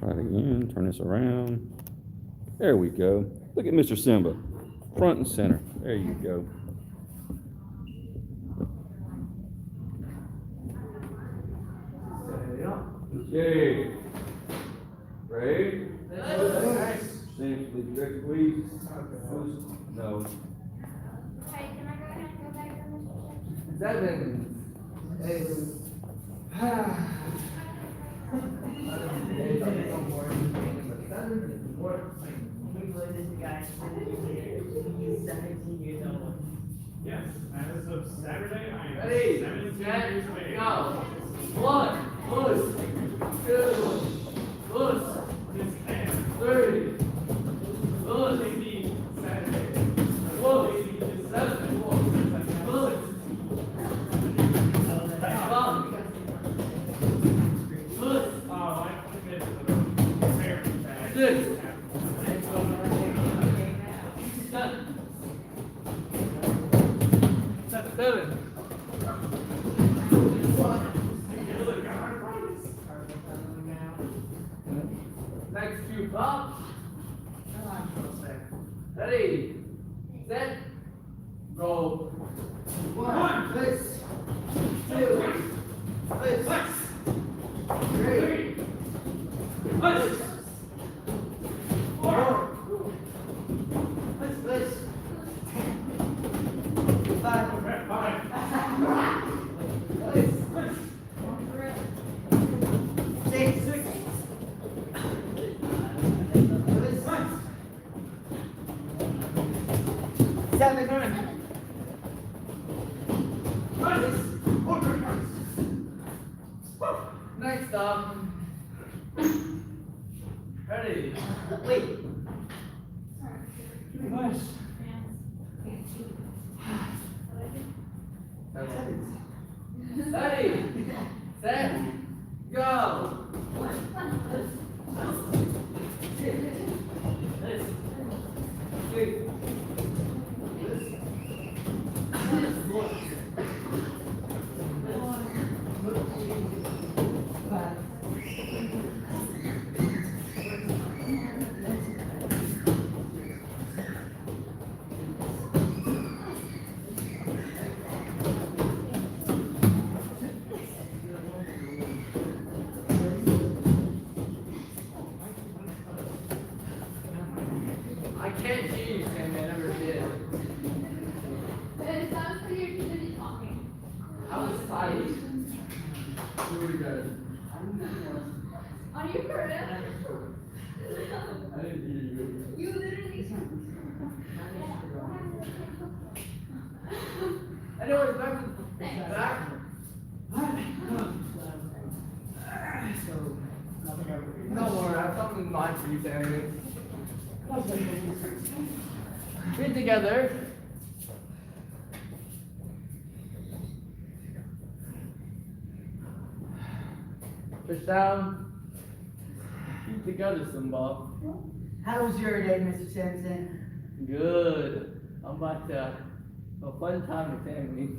Try it again. Turn this around. There we go. Look at Mr. Simba. Front and center. There you go. Okay. Ready? Stand to the direct, please. No. Hey, can I go ahead and go back to Mr. 7, 8. We played this guy, he's 17 years old. Yes, as of Saturday, I am Ready, 17 set, years of age. go. 1, push. 2, push. This and 3, push. maybe Saturday. Push. Maybe this 7, push. Push. Oh, I committed a very bad. 6, habit. 7. Next few pops. Ready, set, go. 1, this, 2, this, 3, this, 4, this, 5, this, 6, this, 7, next up. Ready, wait. Push. Ready, set, go. I can't hear you, Sam. I never did. It sounds like you're too busy talking. I was tired. Really good. Are you for real? I didn't hear you. You literally. Anyways, back. No more. I have something in mind for you, Sammy. Get together. Push down. Keep together, Simba. How was your day, Mr. Simpson? Good. I'm about to have a fun time with Tammy.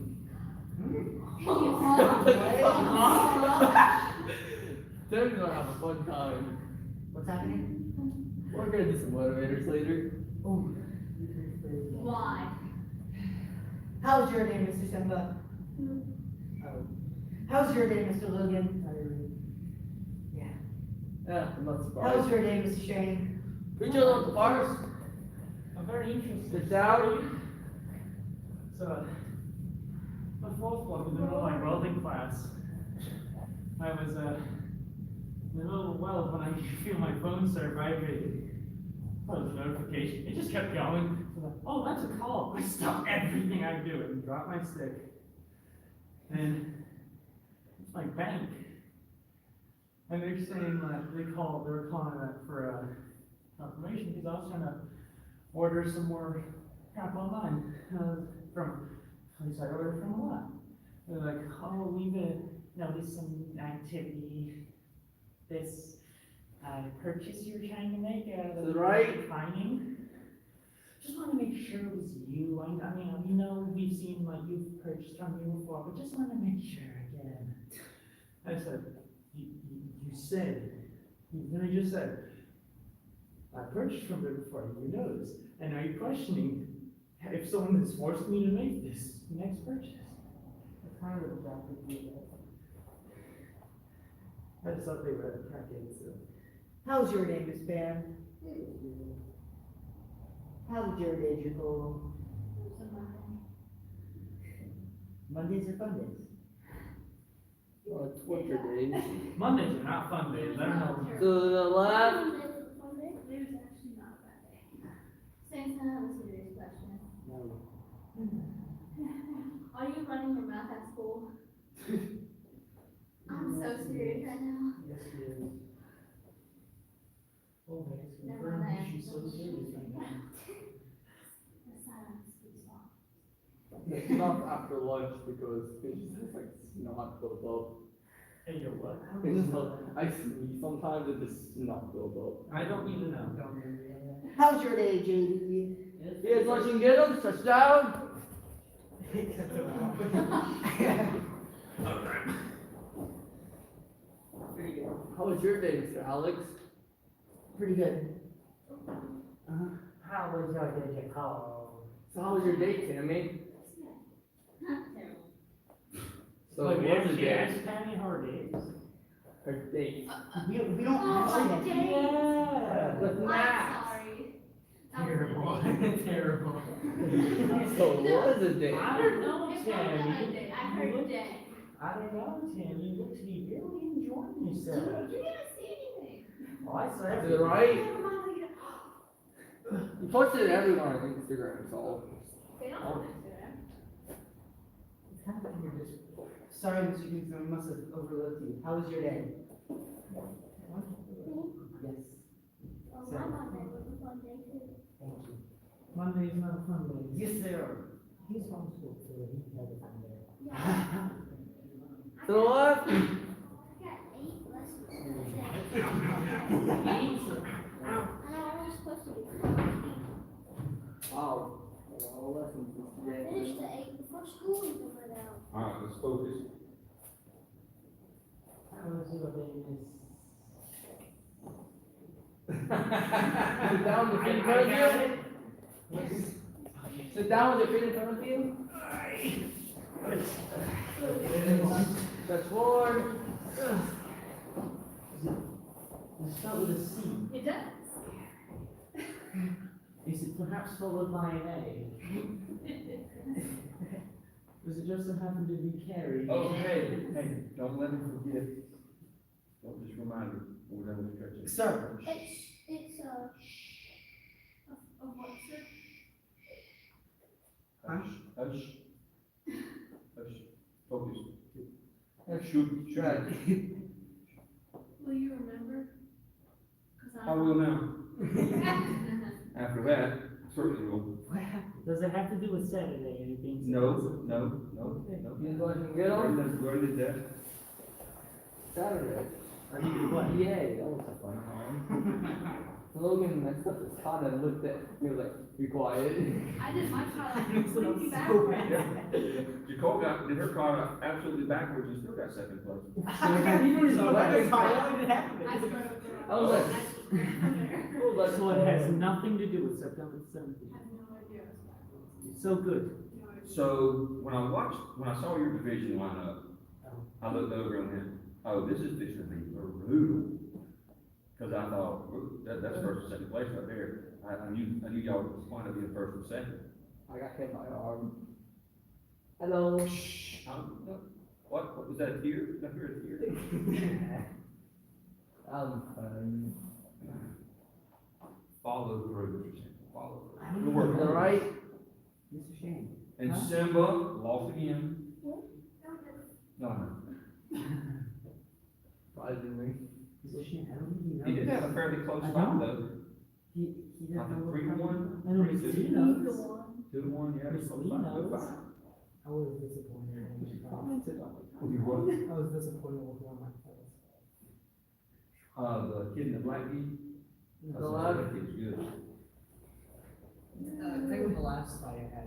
Tammy's gonna have a fun time. What's happening? We're gonna do some motivators later. Oh. Why? How was your day, Mr. Simba? How was your day, Mr. Logan? Yeah. Yeah, I'm not How was surprised. your day, Mr. Shane? Reach your little bars. I'm very interested. Sit down. So, my fourth block in the middle of my welding class, I was in the middle of weld when I feel my phone start vibrating. Oh, it was a notification. It just kept going. So I'm like, oh, that's a call. I stopped everything I'm doing and dropped my stick. And it's my bank. And they're saying that they were calling that for confirmation because I was trying to order some more crap online at least I ordered from a lot. They're like, oh, we've noticed some activity. This purchase you're trying to make Is it right? declining. Just want to make sure it was you. I mean, we know we've seen what you've purchased from me before, but just want to make sure again. I said, you said He's gonna just say, I purchased from there before I even noticed, and are you questioning if someone has forced me to make this next purchase? That's kind of exactly what I just thought they were cracking, so. How's your day, Miss Bear? How was your day, Nicole? Mondays are fun days. What's your days? Mondays are not fun days, I don't know. To the left. There's actually not a bad day. Samson, I have a serious question. No. Are you running your mouth at school? I'm so serious right now. Yes, he is. Oh, man, it's Never confirmed, mind. she's so serious right now. The silence speaks volumes. It's not after lunch because it's just like snot built up. Hey, yo, what? It's just like, I sneeze sometimes and just snot built up. I don't need to know. How's your day, JD? Here's lunch and get 'em, touchdown. How was your day, Mr. Alex? Pretty good. How was your day, Nicole? So how was your day, Tammy? Terrible. So Look, it we was a actually day. asked Tammy how her day is. Her date. We don't Oh, actually my have. day. Yeah. With I'm Max. sorry. That was a Terrible, day. terrible. So it was a day. I don't know, It wasn't a Tammy. day. I heard day. I don't know, Tammy, you look to be really enjoying yourself. You didn't see anything. Oh, I saw To the everything. right. You posted it everywhere on Instagram, so. They don't have Instagram. It's kind of under this. Sorry, Mr. Dixon, I must have overlooked you. How was your day? Yes, Oh, my Monday was a fun day too. thank you. Monday's not a fun day. Yes, sir. He's homeschooled, so he can have a fun day. Yeah. To the left. I got 8 lessons today. And I was supposed to be 14. Wow. A lot of lessons I today. finished the 8 before school even went out. Alright, let's focus. How was your day, miss? Sit down with your feet in front of you. Sit down with your feet in front of you. Stretch forward. You start with a C. It does. Is it perhaps followed by an A? Does it just so happen to be carried? Oh, hey, don't let me forget. Don't just remind me, we're done with stretching. Sir. It's of what, sir? Hush, hush. Hush, focus. Shoot, Right. Will you remember? 'Cause I will now. After that, certainly will. What happened? Does it have to do with Saturday, anything? No, no. You going to get 'em? Go to death. Saturday. Are you gonna play? Yeah, that was a fun time. Logan messed up his car and looked at me like, be quiet. I did my car like Mixed it up completely so backwards. Nicole did her car absolutely backwards and still got second place. You didn't So know that that is how fine. it happened. I swear to God. I was like, So it has nothing to do with September 17th. I have no idea what's backwards. So good. No idea. So when I saw your division line up, I looked over and went, oh, this is fixing to be brutal. Cause I thought, well, that's first and second place right there. I knew y'all was fine to be in first and second. I got hit by an arm. Hello. What was that a tear? Did I hear a tear? Fine. Follow through, Mr. Simba, follow through. I don't Good know. work. To the right. Mr. Shane. And Huh? Simba lost again. No. Surprisingly. Mr. Shane, I don't think you know. He did this. have a fairly close I fight know. though. He I doesn't think know. 3-1. I know, Pretty Mr. good. Lee knows. 2-1, yeah. Miss close Lee fight, good knows. fight. I was disappointed. Commented on it. You what? I was disappointed with one of my players. The kid in the black knee? To the left. That kid's good. I think in the last fight I had.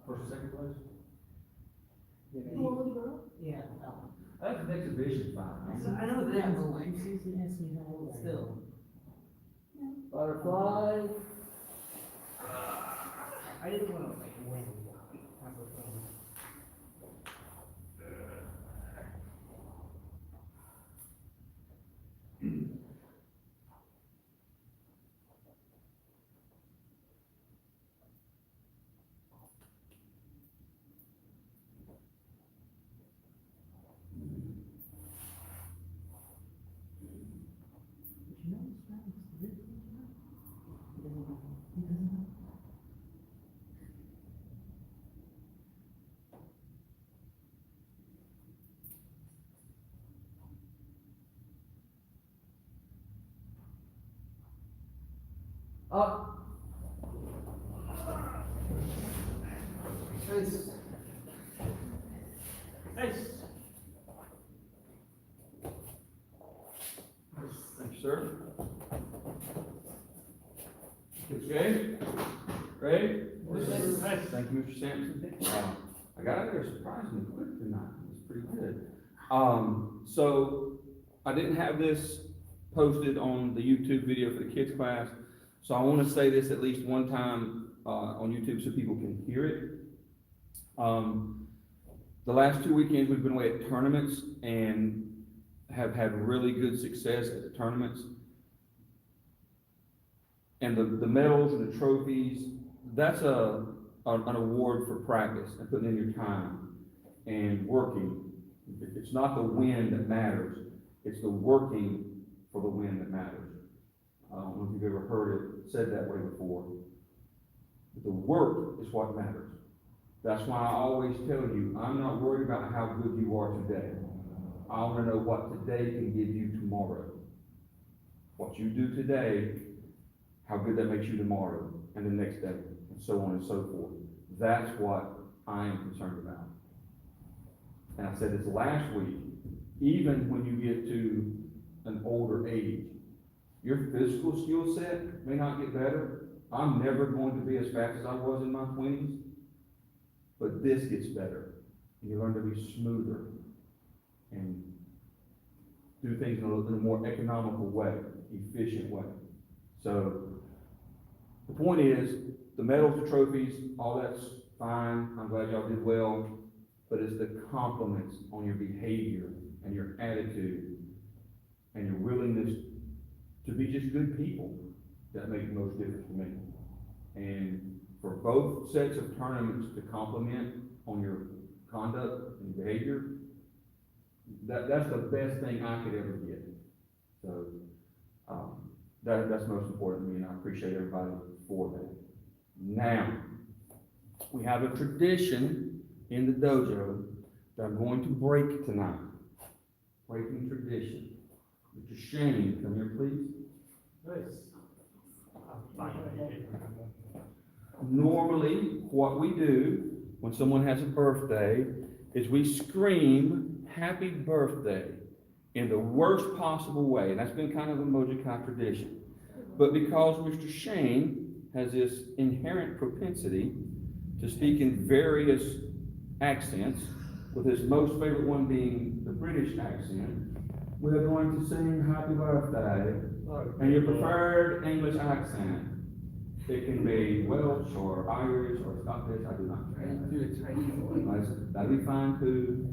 First or second place? Yeah, that one. That's an exhibition fine. I know that, but why Susan asked me how old I am? Still. Butterfly. I didn't wanna like win. Have a fun. Up. Face. Nice. Thank you, sir. Okay, ready? Nice. Thank you, Mr. Sampson. I got out there surprisingly quick tonight, it was pretty good. So, I didn't have this posted on the YouTube video for the kids class, so I wanna say this at least one time, on YouTube so people can hear it. The last 2 weekends, we've been away at tournaments and have had really good success at the tournaments. And the medals and the trophies, that's an award for practice and putting in your time and working. It's not the win that matters, it's the working for the win that matters. I don't know if you've ever heard it said that way before. The work is what matters. That's why I always tell you, I'm not worried about how good you are today. I want to know what today can give you tomorrow. What you do today, how good that makes you tomorrow and the next day, and so on and so forth. That's what I am concerned about. And I said this last week, even when you get to an older age, your physical skill set may not get better. I'm never going to be as fast as I was in my 20s, but this gets better. And you learn to be smoother and do things in a more economical way, efficient way. So the point is, the medals, the trophies, all that's fine. I'm glad y'all did well, but it's the compliments on your behavior and your attitude and your willingness to be just good people that make the most difference to me. And for both sets of tournaments to compliment on your conduct and behavior, that's the best thing I could ever get. So that's most important to me, and I appreciate everybody for that. Now, we have a tradition in the dojo that I'm going to break tonight. Breaking tradition. Mr. Shane, come here, please. Nice. Normally, what we do when someone has a birthday is we scream happy birthday in the worst possible way, and that's been kind of a Mojo Kai tradition. But because Mr. Shane has this inherent propensity to speak in various accents, with his most favorite one being the British accent, we're going to sing happy birthday in your preferred English accent. It can be Welsh or Irish or Scottish, I do not care. That'd be fine too.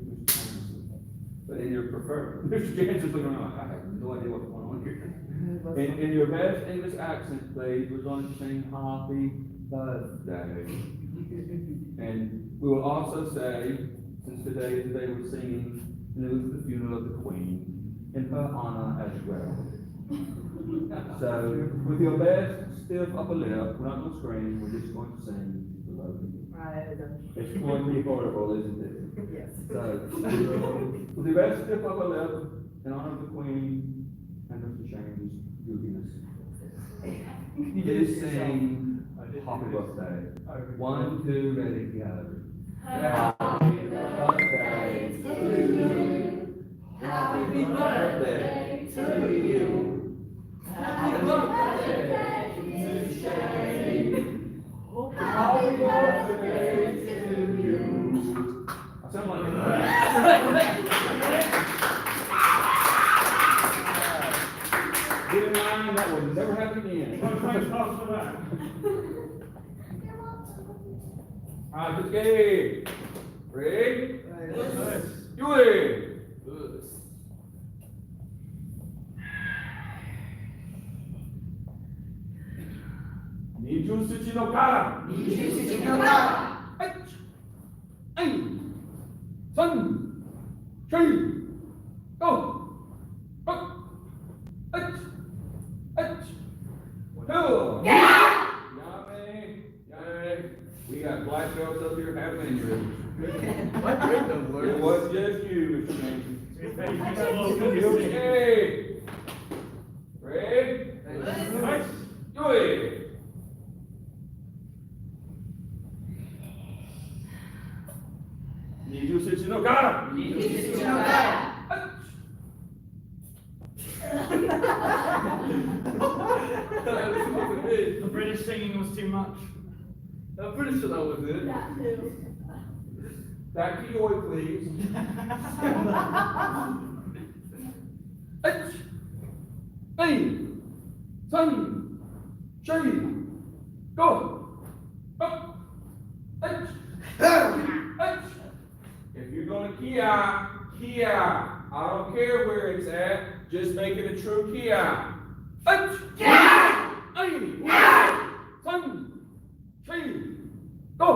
But in your preferred, Mr. James is looking around, I have no idea what's going on here. In your best English accent, please, we're going to sing happy birthday. And we will also say, since today is the day we're singing news of the funeral of the Queen, in her honor as well. So, with your best stiff upper lip, we're not going to scream, we're just going to sing the love of you. It's going to be horrible, isn't it? Yes. So, with your best stiff upper lip, in honor of the Queen and Mr. Shane's goofiness, please sing happy birthday. 1, 2, ready, go. Happy birthday to you. Happy birthday to you. Happy birthday to Shane. Happy birthday to you. I sound like Get in line, that will never happen again. Thanks for that. You're welcome. All right, let's get ready. Nice. Do it. Nijunsuchi no kara. Eight. Ein. San. Three. Go. Up. Eight. Eight. Two. Yummy. Yummy. We got black belts up here having injuries. It was just you, Mr. Mason. Okay. Ready? Nice. Do it. Nijunsuchi no kara. The British singing was too much. I'm pretty sure that was it. Back to yours, please. Eight. Ein. San. Three. Go. Up. Eight. Eight. If you're gonna Kia. I don't care where it's at, just make it a true Kia. Eight. Ein. San. Three. Go.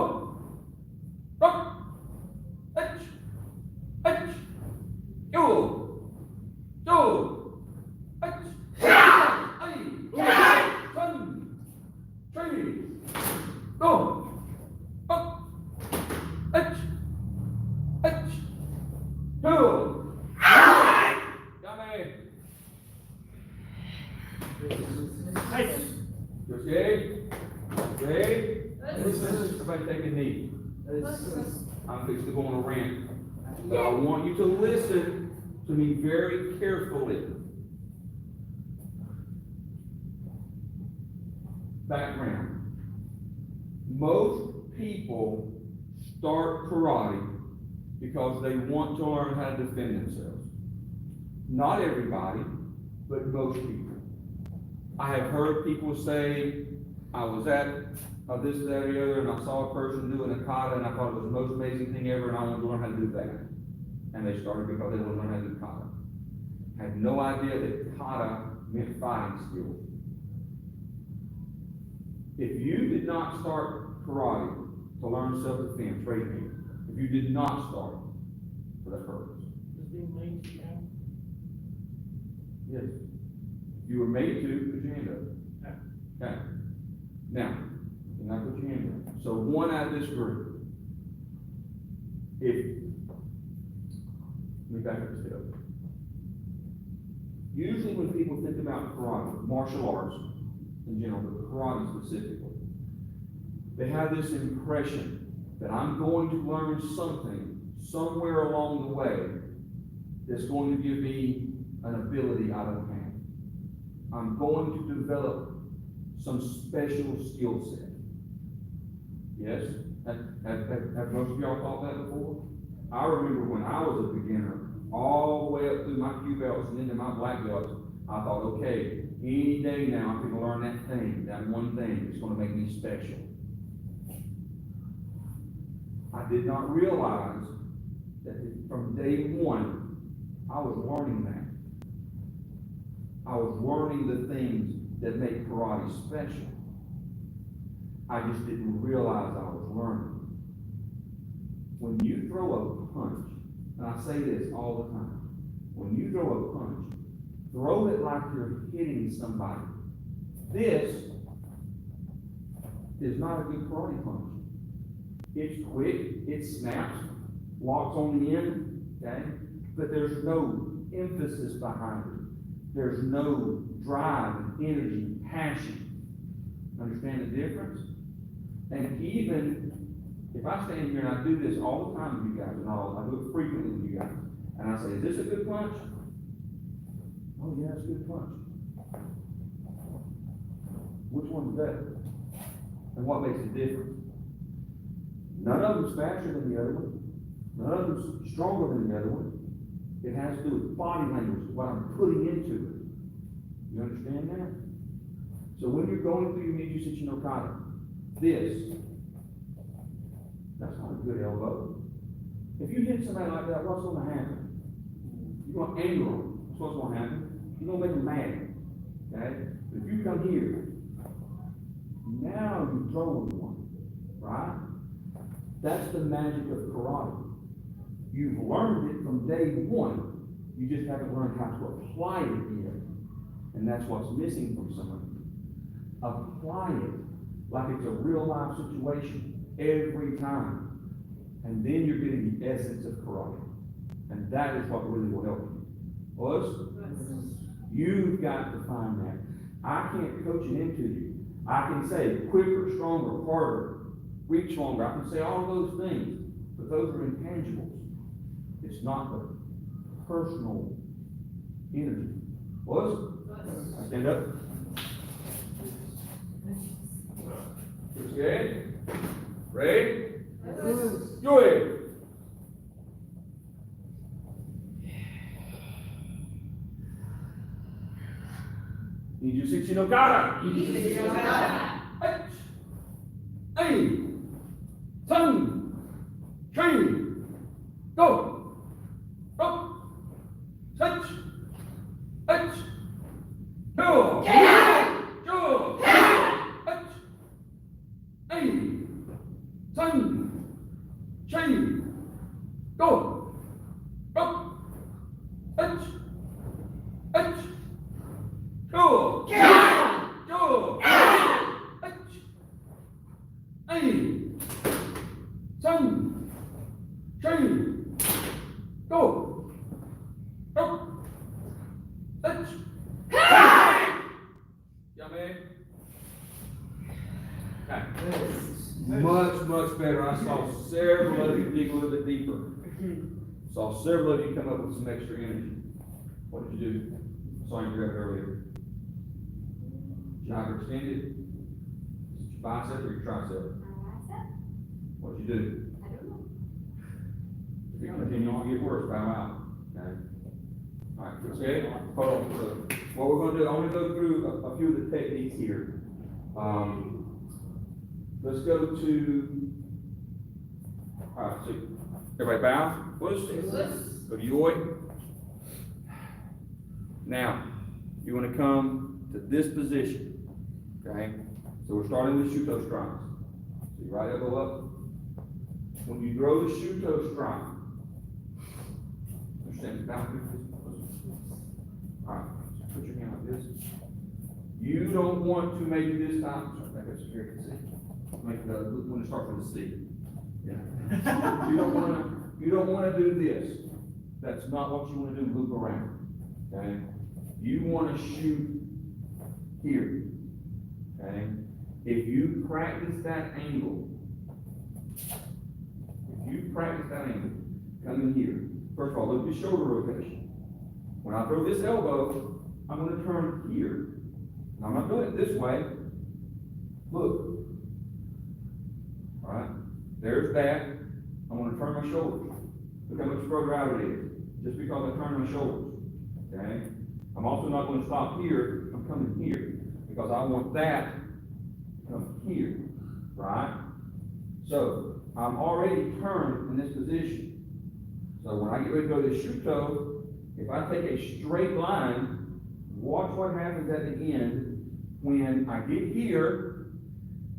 Up. Yo. Yo. One. Three. Go. Up. Two. Yummy. Nice. You okay? Okay? Everybody take a knee. I'm fixing to go on a rant. But I want you to listen to me very carefully. Background. Most people start karate because they want to learn how to defend themselves. Not everybody, but most people. I have heard people say, I was at this, that, or the other, and I saw a person doing a kata, and I thought it was the most amazing thing ever, and I wanted to learn how to do that. And they started because they wanted to learn how to do kata. Had no idea that kata meant fighting skills. If you did not start karate to learn self-defense, raise your hand. If you did not start for that purpose. Does being late count? Yes. If you were made to, put your hand up. Okay. Now, you're not put your hand up. So one out of this group, let me back up a step. Usually when people think about karate, martial arts in general, but karate specifically, they have this impression that I'm going to learn something somewhere along the way that's going to give me an ability I don't have. I'm going to develop some special skill set. Yes? Have most of y'all thought that before? I remember when I was a beginner, all the way up through my Q belts and into my black belts, I thought, okay, any day now I'm going to learn that thing, that one thing that's going to make me special. I did not realize that from day one, I was learning that. I was learning the things that make karate special. I just didn't realize I was learning. When you throw a punch, and I say this all the time, when you throw a punch, throw it like you're hitting somebody. This is not a good karate punch. It's quick, it snaps, locks on the end, okay? But there's no emphasis behind it. There's no drive, energy, passion. Understand the difference? And even if I stand here and I do this all the time with you guys, and I do it frequently with you guys, and I say, is this a good punch? Oh yeah, it's a good punch. Which one's better? And what makes it different? None of them's faster than the other one. None of them's stronger than the other one. It has to do with body language, what I'm putting into it. You understand that? So when you're going through your Mijusichi no Kata, that's not a good elbow. If you hit somebody like that, what's gonna happen? You're gonna anger them. That's what's gonna happen. You're gonna make them mad. Okay? If you come here, now you're throwing one, right? That's the magic of karate. You've learned it from day one. You just haven't learned how to apply it yet. And that's what's missing from some of you. Apply it like it's a real life situation every time. And then you're getting the essence of karate. And that is what really will help you. Us? You've got to find that. I can't coach it into you. I can say quicker, stronger, harder, reach longer. I can say all those things, but those are intangibles. It's not the personal energy. Was? Stand up. Good. Ready? Go ahead. Mijusichi no Kata. Hey, son, train, go, go, touch, touch, go, go, touch, hey, son, train, go, go, touch, touch, go, go, touch. Hey, son, train, go, go, touch. Yeah, man. Okay. Much better. I saw several of you dig a little bit deeper. Saw several of you come up with some extra energy. What did you do? Saw you grab earlier. Jogger extended. Your bicep or your tricep? What'd you do? I don't know. If you continue on, get worse, bow out. Okay? All right, okay? Hold on. So, what we're gonna do, I want to go through a few of the techniques here. Let's go to, all right, so, everybody bow. Push. Go to Yoi. Now, you want to come to this position. Okay? So we're starting with Shuto strikes. So your right elbow up. When you throw the Shuto strike, understand, down. All right, put your hand like this. You don't want to make this time. Sorry, back up so here you can see. Make the when it start from the C. Yeah. You don't want to do this. That's not what you want to do. Loop around. Okay. You want to shoot here. Okay. If you practice that angle, come in here. First of all, look at your shoulder rotation. When I throw this elbow, I'm going to turn here. And I'm not doing it this way. Look. All right. There's that. I'm going to turn my shoulders. Look how much further out it is. Just because I turn my shoulders. Okay. I'm also not going to stop here. I'm coming here. Because I want that to come here. Right? So, I'm already turned in this position. So when I get ready to go to Shuto, if I take a straight line, watch what happens at the end when I get here.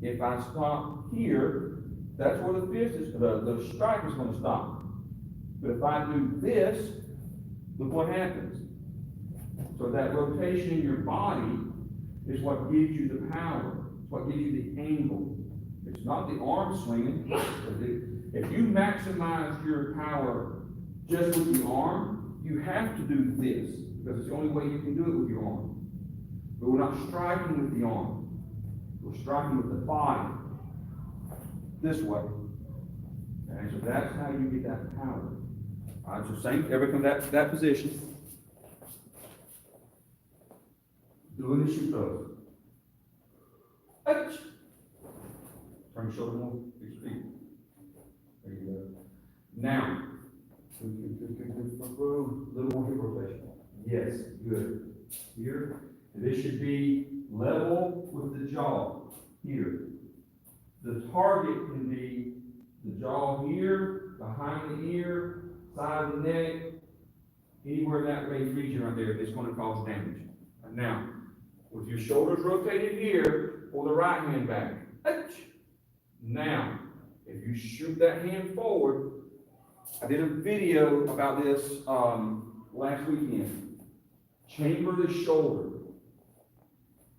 If I stop here, that's where the fist is, the strike is going to stop. But if I do this, look what happens. So that rotation in your body is what gives you the power. It's what gives you the angle. It's not the arm swinging. If you maximize your power just with the arm, you have to do this, because it's the only way you can do it with your arm. But we're not striking with the arm. We're striking with the body. This way. Okay, so that's how you get that power. All right, so same, everybody come to that position. Doing the shoot throws. Turn your shoulder more, use your feet. There you go. Now, good front row, a little more hip rotation. Yes, good. Here, And this should be level with the jaw here. The target can be the jaw here, behind the ear, side of the neck, anywhere in that region right there, it's gonna cause damage. Now, with your shoulders rotated here, pull the right hand back. Ouch. Now, if you shoot that hand forward, I did a video about this, last weekend. Chamber the shoulder.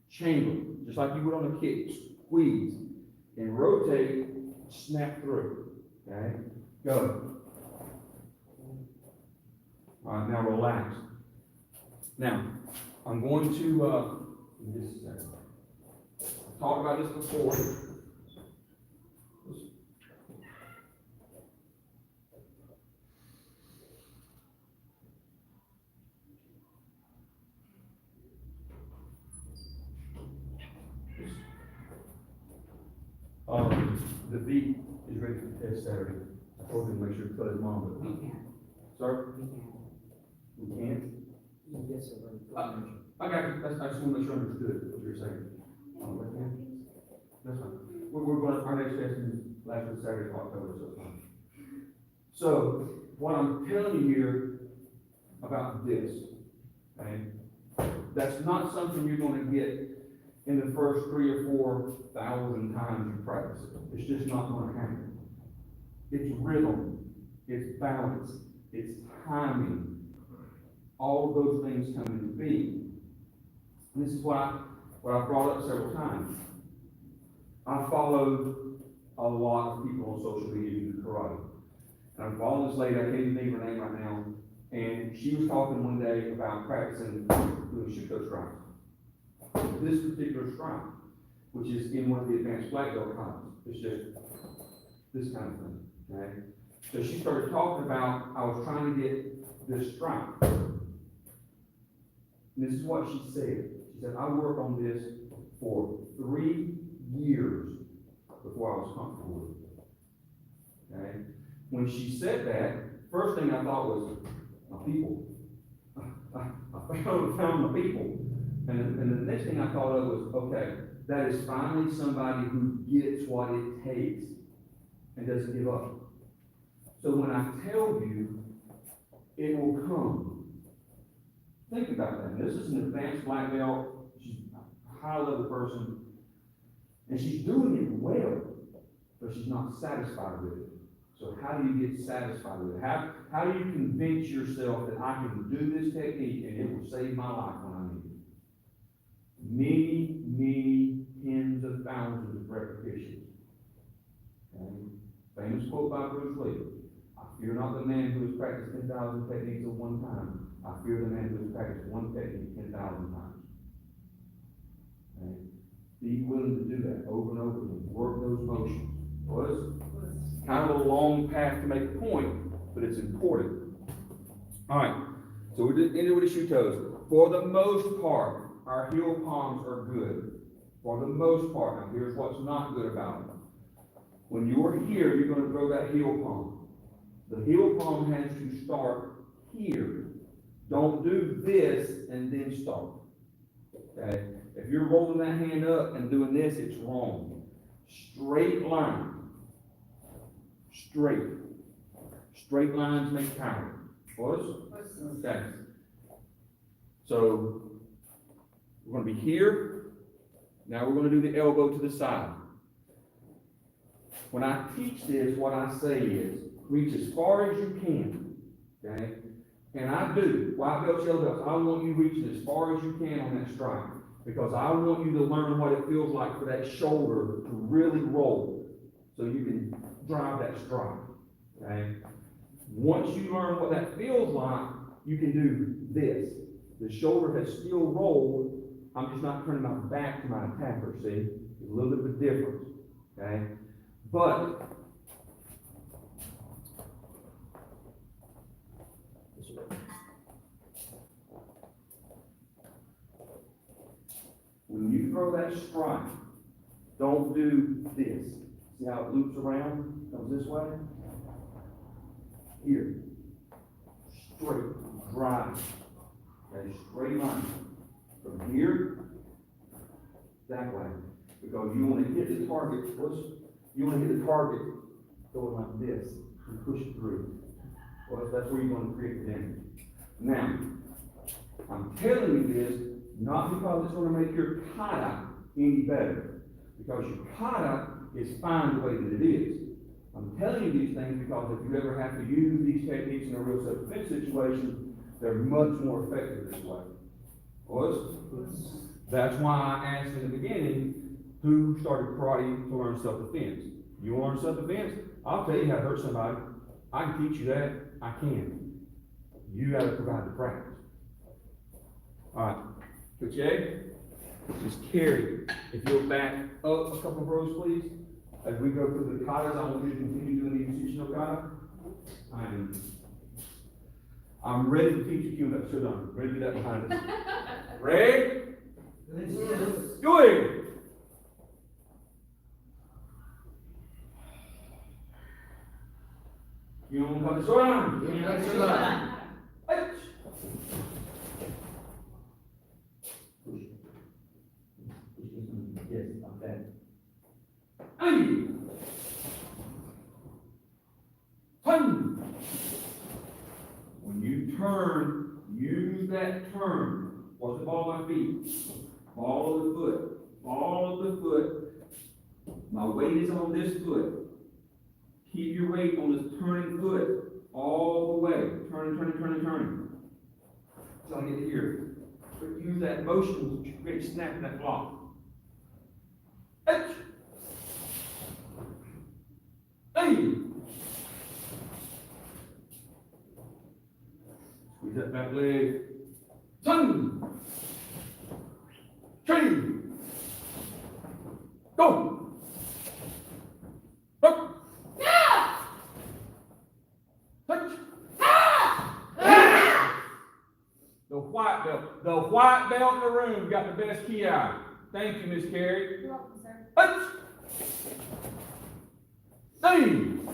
Chamber, just like you would on a kick, squeeze, and rotate, snap through, okay? Go. All right, now relax. Now, I'm going to, just a second. I've talked about this before. The V is ready for test Saturday. I told him to make sure to tell his mom, We but, can't, sir, we can't. we can't. Yes, sir. I got you, I just want to make sure I understood what you're saying. That's fine. We're going, our next session is last week, Saturday, October, so it's fine. So, what I'm telling you here about this, okay, that's not something you're gonna get in the first 3,000 or 4,000 times you practice it. It's just not gonna happen. It's rhythm, it's balance, it's timing. All of those things come into being. And this is what I brought up several times. I follow a lot of people on social media who do karate. And I'm following this lady, I can't even think of her name right now, and she was talking one day about practicing doing Shuko strikes. This particular strike, which is in one of the advanced black belt classes, it's just this kind of thing, okay? So she started talking about, I was trying to get this strike. And this is what she said. She said, I worked on this for 3 years before I was comfortable with it. Okay? When she said that, first thing I thought was, my people. I found my people. And the next thing I thought of was, okay, that is finally somebody who gets what it takes and doesn't give up. So when I tell you, it will come. Think about that. And this is an advanced black belt. She's a high-level person. And she's doing it well, but she's not satisfied with it. So how do you get satisfied with it? How do you convince yourself that I can do this technique and it will save my life when I need it? Many, many tens of thousands of repetitions. Okay? Famous quote by Bruce Lee. I fear not the man who has practiced 10,000 techniques at one time. I fear the man who has practiced one technique 10,000 times. Okay? Be willing to do that over and over again. Work those motions. Well, it's kind of a long path to make a point, but it's important. All right, so we did ended with the shoe toes. For the most part, our heel palms are good. For the most part. Now, here's what's not good about them. When you're here, you're going to throw that heel palm. The heel palm has to start here. Don't do this and then start. Okay? If you're rolling that hand up and doing this, it's wrong. Straight line. Straight. Straight lines make power. Was? Okay. So, we're going to be here. Now we're going to do the elbow to the side. When I teach this, what I say is, reach as far as you can. Okay? And I do. White belts, yellow belts, I want you reaching as far as you can on that strike. Because I want you to learn what it feels like for that shoulder to really roll. So you can drive that strike. Okay? Once you learn what that feels like, you can do this. The shoulder has still rolled. I'm just not turning my back to my attacker, see? It's a little bit of a difference. Okay? But when you throw that strike, don't do this. See how it loops around? Comes this way? Here. Straight. Drive. Okay, straight line. from here that way. Because you wanna hit the target, you wanna hit the target going like this and push it through. Well, that's where you're gonna create the damage. Now, I'm telling you this, not because it's gonna make your kata any better, because your kata is fine the way that it is. I'm telling you these things because if you ever have to use these techniques in a real self-defense situation, they're much more effective this way. Was? That's why I asked in the beginning, who started karate to learn self-defense? You want to learn self-defense? I'll tell you how to hurt somebody. I can teach you that. I can. You gotta provide the practice. All right. Coach A, just carry. If you'll back up a couple of rows, please. As we go through the katas, I want you to continue doing the Yushishi no kata. I'm ready to teach you Kyudo. So done. Ready to do that behind us. Ready? Do it! You don't come so on. Yes, like that. Hey! Turn! When you turn, use that turn. Watch the ball of my feet. Ball of the foot. Ball of the foot. My weight is on this foot. Keep your weight on this turning foot all the way. Turning, turning, turning, turning. Until I get here. But use that motion to create a snap in that block. Hey! Hey! Squeeze that back leg. Turn! Train! Go! Up! Touch! The white belt. The white belt in the room got the best ki. Thank you, Miss Carrie. You're welcome, sir. Touch! Ding!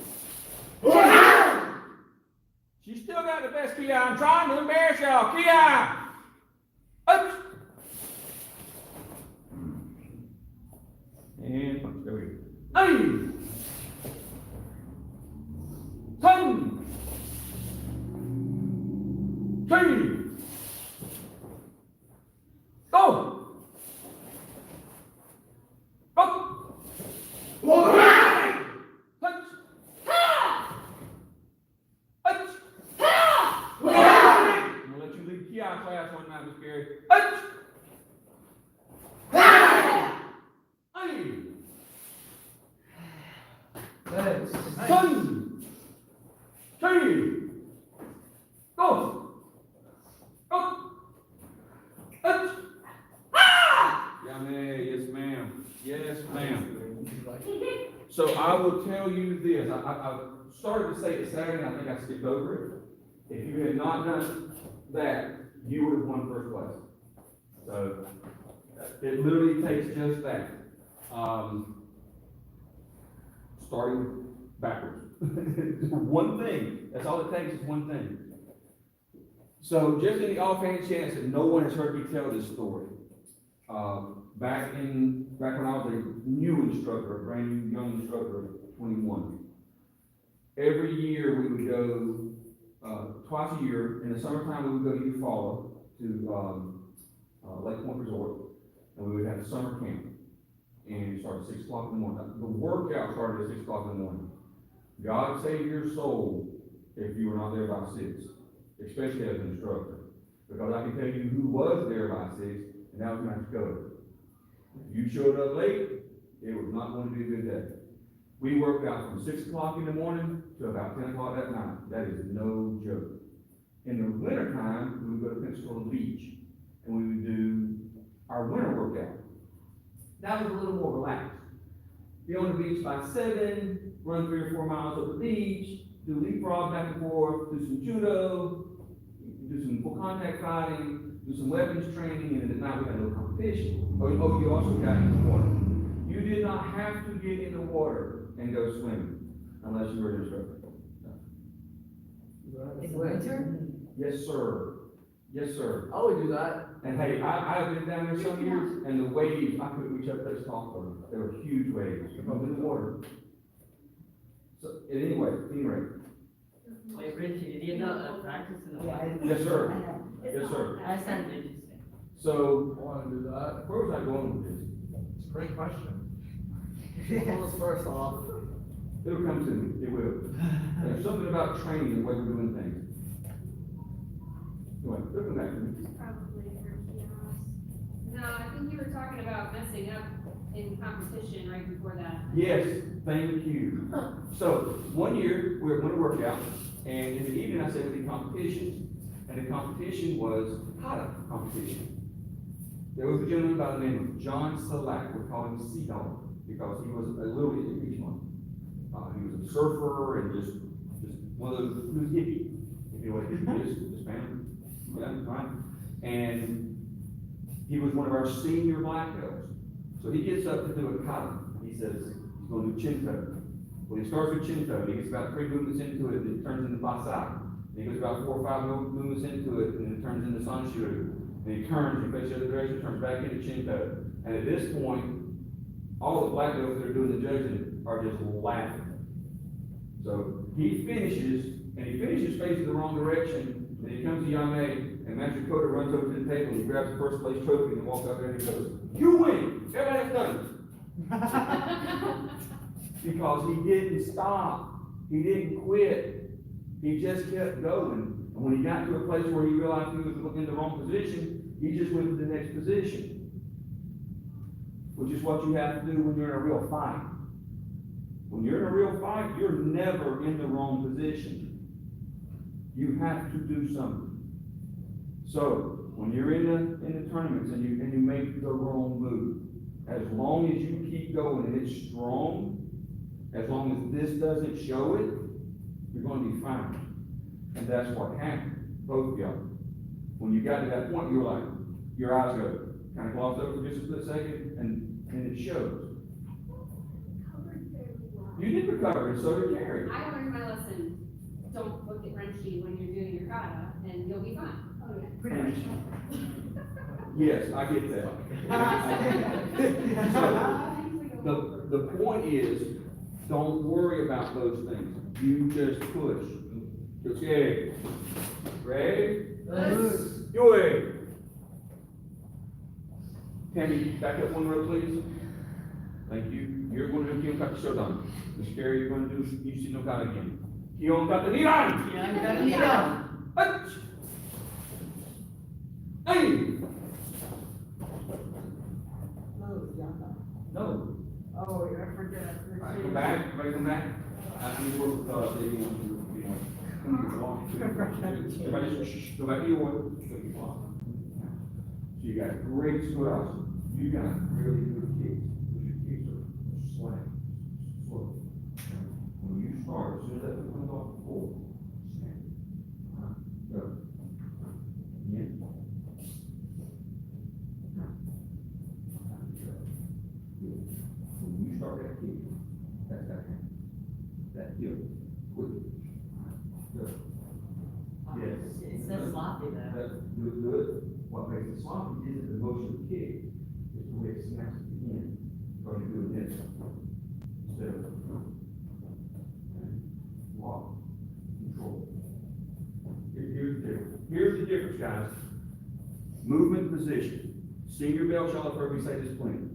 She still got the best ki. I'm trying to embarrass y'all. Ki! Touch! And punch. There we go. Ding! Turn! Train! Go! Up! Touch! Touch! I'm gonna let you lead the ki class one night, Miss Gary. Touch! Hey! Legs. Turn! Train! Go! Go! Touch! Yes, ma'am. Yes, ma'am. So I will tell you this. I started to say it Saturday, and I think I skipped over it. If you had not done that, you would have won first place. So it literally takes just that. Starting backwards. One thing. That's all it takes is one thing. So just in the offhand chance that no one has heard me tell this story, back when I was a new instructor, a brand new young instructor of 21, every year we would go, twice a year, in the summertime we would go to Eufaula, to Lake Point Resort, and we would have a summer camp. And it started at 6 o'clock in the morning. The workout started at 6 o'clock in the morning. God save your soul if you were not there by 6, especially as an instructor. Because I can tell you who was there by 6, and that was Master Cody. If you showed up late, it was not going to be a good day. We worked out from 6 o'clock in the morning to about 10 o'clock at night. That is no joke. In the wintertime, we would go to Pensacola Beach, and we would do our winter workout. That was a little more relaxed. Be on the beach by 7, run 3 or 4 miles up the beach, do leapfrog back and forth, do some judo, do some full contact fighting, do some weapons training, and then at night we had a little competition. Oh, you also got in the water. You did not have to get in the water and go swimming unless you were an instructor. In winter? Yes, sir. Yes, sir. I would do that. And hey, I've been down there some years, and the waves, I couldn't reach up those top of them. They were huge waves, up in the water. So, anyway, Wait, Richie, did you know practice in the water? yes, sir. Yes, sir. That sounds interesting. So, I wanna do that. where was I going with this? It's a great question. What was first off? It'll come to me, it will. There's something about training, the way we're doing things. Anyway, it'll come back to me. Probably for kiosks. No, I think you were talking about messing up in competition right before that. Yes, thank you. So, one year, we were going to work out, and in the evening, I said it'd be competition. And the competition was kata competition. There was a gentleman by the name of John Selak, we call him Sea Dog, because he was a little bit beach one. He was a surfer and just one of those, he was hippie, if you know what hippie is, Hispanic, yeah, right? And he was one of our senior black belts. So he gets up to do a kata. He says he's going to do chin toe. Well, he starts with chin toe. He gets about 3 movements into it, and it turns into basai. Then he goes about 4 or 5 movements into it, and it turns into sanshuru. And he turns, he faces the other direction, turns back into chin toe. And at this point, all the black belts that are doing the judging are just laughing. So he finishes, and he finishes facing the wrong direction, and he comes to Yame, and Master Kota runs over to the table, and he grabs the first place trophy, and walks out there and he goes, "You win! Everybody else done." Because he didn't stop. He didn't quit. He just kept going. And when he got to a place where he realized he was in the wrong position, he just went to the next position. Which is what you have to do when you're in a real fight. When you're in a real fight, you're never in the wrong position. You have to do something. So, when you're in the tournaments and you make the wrong move, as long as you keep going and it's strong, as long as this doesn't show it, you're going to be fine. And that's what happened, both of y'all. When you got to that point, you were like, your eyes go, kind of glossed over for just a split second, and it shows. Covered fairly well. You did recover, and so did Gary. I learned my lesson. Don't look at Wrenchy when you're doing your kata, and you'll be fine. Oh, yeah. Pretty much. Yes, I get that. So, the point is, don't worry about those things. You just push. Okay. Ready? Your way. Tammy, back up 1 row, please. Thank you. You're going to do Kion Kata Shodan. Miss Carey, you're going to do Ishi no Kata again. Kion Kata Niran! Hach! Hey! No. Oh, I forgot. All right, come back, everybody come back. I need to work with, Davey on everybody just, shh, go back to your work. So you got great squares. You got really good kicks. Your kicks are slang. Slow. When you start, as soon as that foot comes off the floor, snap. Go. Again. Good. When you start that kick, that's that hand. That heel. Quick. Good. Yes. It's so sloppy though. That's good. What makes it sloppy isn't the motion of the kick, it's the way it snaps at the end. Because you're doing this instead of lock, control. Here's the difference. Here's the difference, guys. Movement position. Senior belt, y'all have heard me say this plenty.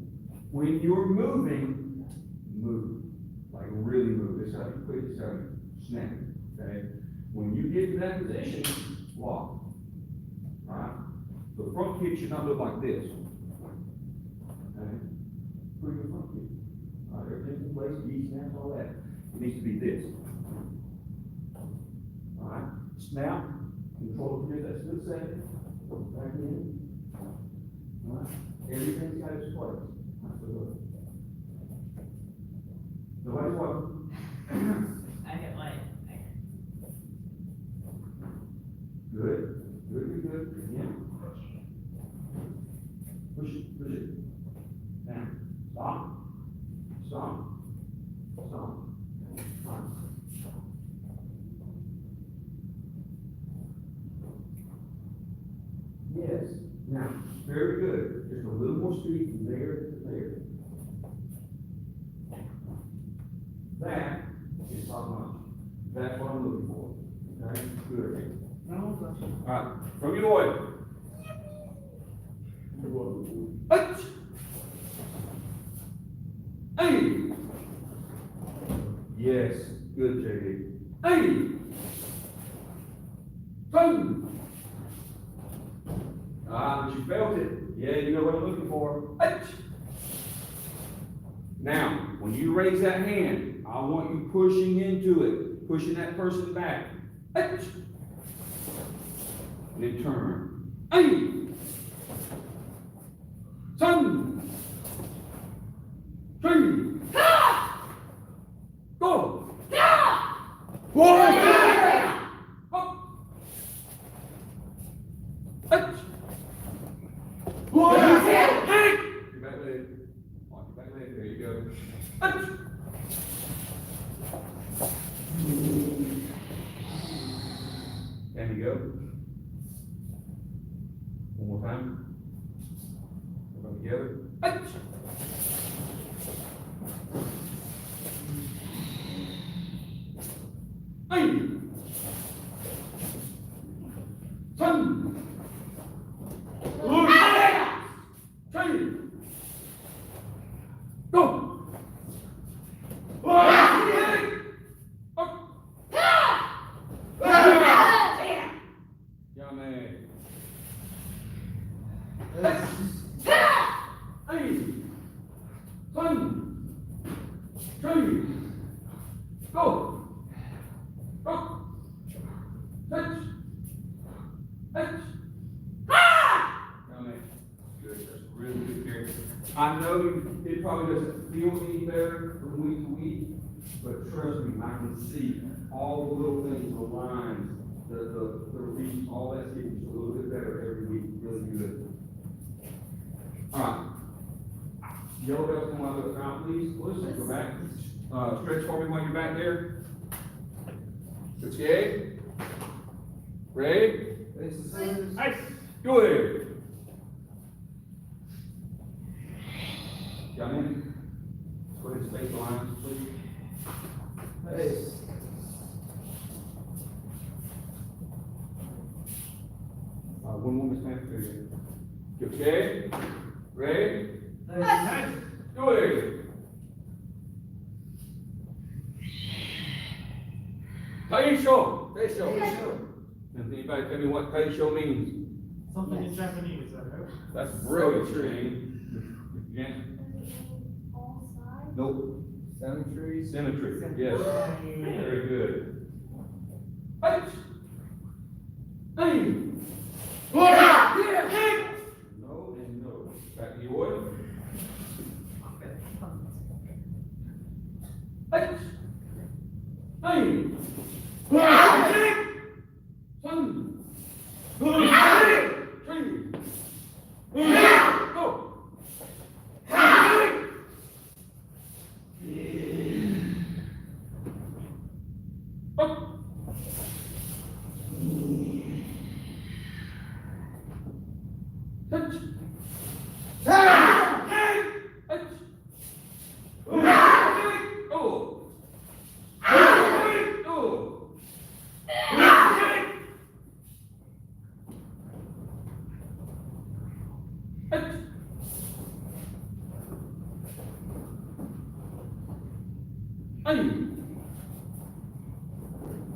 When you're moving, move. Like really move. This is how you quit, this is how you snap. Okay? When you get to that position, lock. Alright? The front kick should not look like this. Okay? Put your front kick. Alright, everything's in place, knee snaps, all that. It needs to be this. Alright? Snap, control it here, that's good second. Back in. Alright? Everything's got its place. That's the look. Nobody's welcome. I get like. Good. Good, good, good. Again. Push it, push it. Now, stop. Stop. Stop. Stop. speed from there to there. That is top notch. That's what I'm looking for. Okay, good. All right, from your boy. Hey! Hey! Yes, good, JD. Hey! Boom! But you felt it. Yeah, you know what I'm looking for. Hey! Now, when you raise that hand, I want you pushing into it, pushing that person back. Hey! And then turn. Hey! Son! Three! Go! One! Up! Hey! One! Hey! Your back leg. Walk your back leg. There you go. Hey! There you go. One more time. Everybody together. Hey! Hey! Son! Three! Go! Yeah, man. Hey! Son! Three! Go! Go! Touch! Touch! Now, man, good, that's really good character. I know it probably doesn't feel any better from week to week, but trust me, I can see all the little things, the lines, the reach, all that's getting just a little bit better every week, really good. All right. Yellow belts come out of the ground, please. Listen, go back. Stretch for me while you're back there. Okay. Ready? Nice. Go ahead. Got in? Go ahead and space the lines, please. Hey. One more stand for you. Okay. Ready? Nice. Go ahead. Taisho. Taisho. Can anybody tell me what Taisho means? Something in Japanese, I hope. That's brilliant, Shane. Yeah. All sides. Nope. Symmetry. Symmetry. Yes. Very good. Hey. Hey. No and no. Back to your oil. Hey. Hey. Son. Three. Go. Up. Touch. Touch. Go. Go. Hey.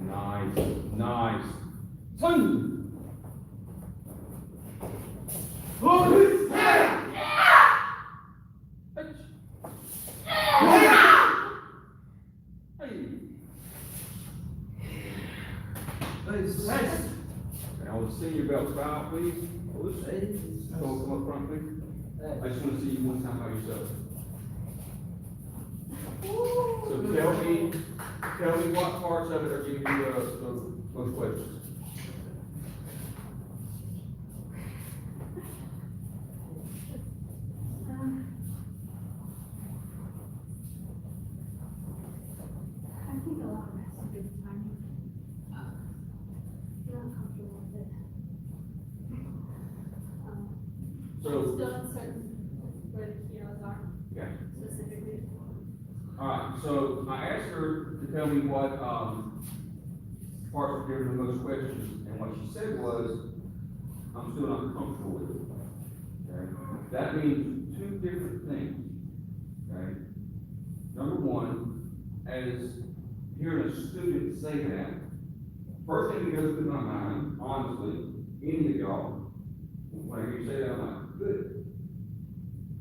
Nice, nice. Son. Now let's see your belts out, please. Come up front, please. I just want to see you one time by yourself. So tell me what parts of it are giving you the most questions. I think a lot of that's a good time. You're uncomfortable with it. So, Still uncertain. Alright, so I asked her to tell me what, parts were giving the most questions, and what she said was, I'm still not comfortable with it. Okay? That means two different things, okay? Number one, as hearing a student say that, first thing that goes through my mind, honestly, any of y'all, when I hear you say that, I'm like, good.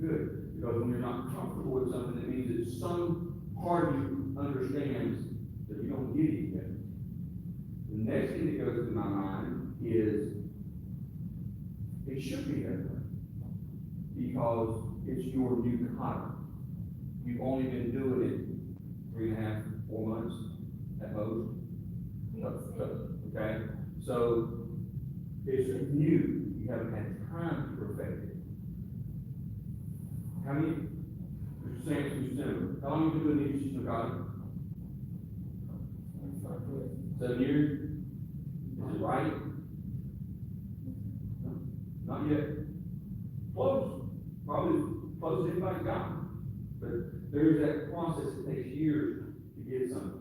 Good, because when you're not comfortable with something, it means that some part of you understands that you don't get it yet. The next thing that goes through my mind is, it should be that way. Because it's your new kata. You've only been doing it 3.5, 4 months at most. Okay? So, it's new. You haven't had time to perfect it. How many, Mr. Sampson, how long have you been doing the East kata? 7 years? Is it right? No, not yet. Close. Probably close as anybody's got. But there's that process that takes years to get something.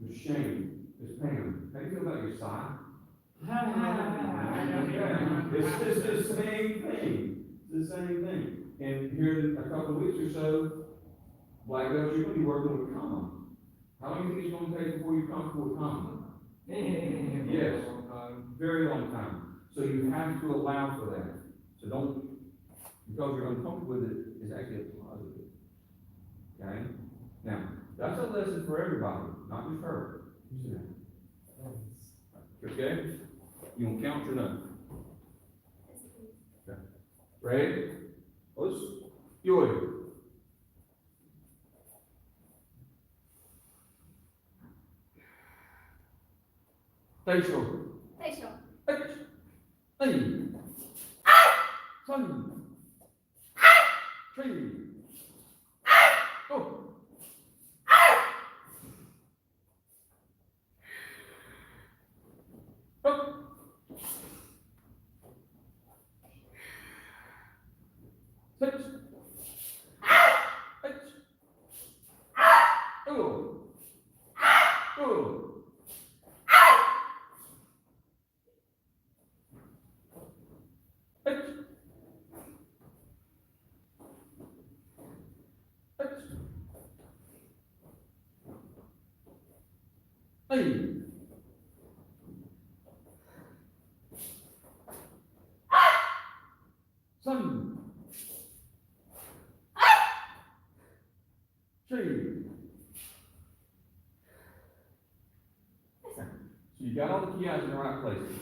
With Shane, Miss Pam, how do you feel about your side? It's the same thing. It's the same thing. And here in a couple of weeks or so, Black Belts, you're going to be working with Kama. How long do you think it's going to take before you're comfortable with Kama? Yes, very long time. So you have to allow for that. So don't, because you're uncomfortable with it, it's actually a positive. Okay? Now, that's a lesson for everybody, not just her. Okay? You gonna count or not? Okay. Ready? Let's do it. Facial. Facial. Hey. Sun. Tree. Go. Up. Six. Eight. Go. Go. Hey. Sun. Tree. So you got all the kiais in the right places.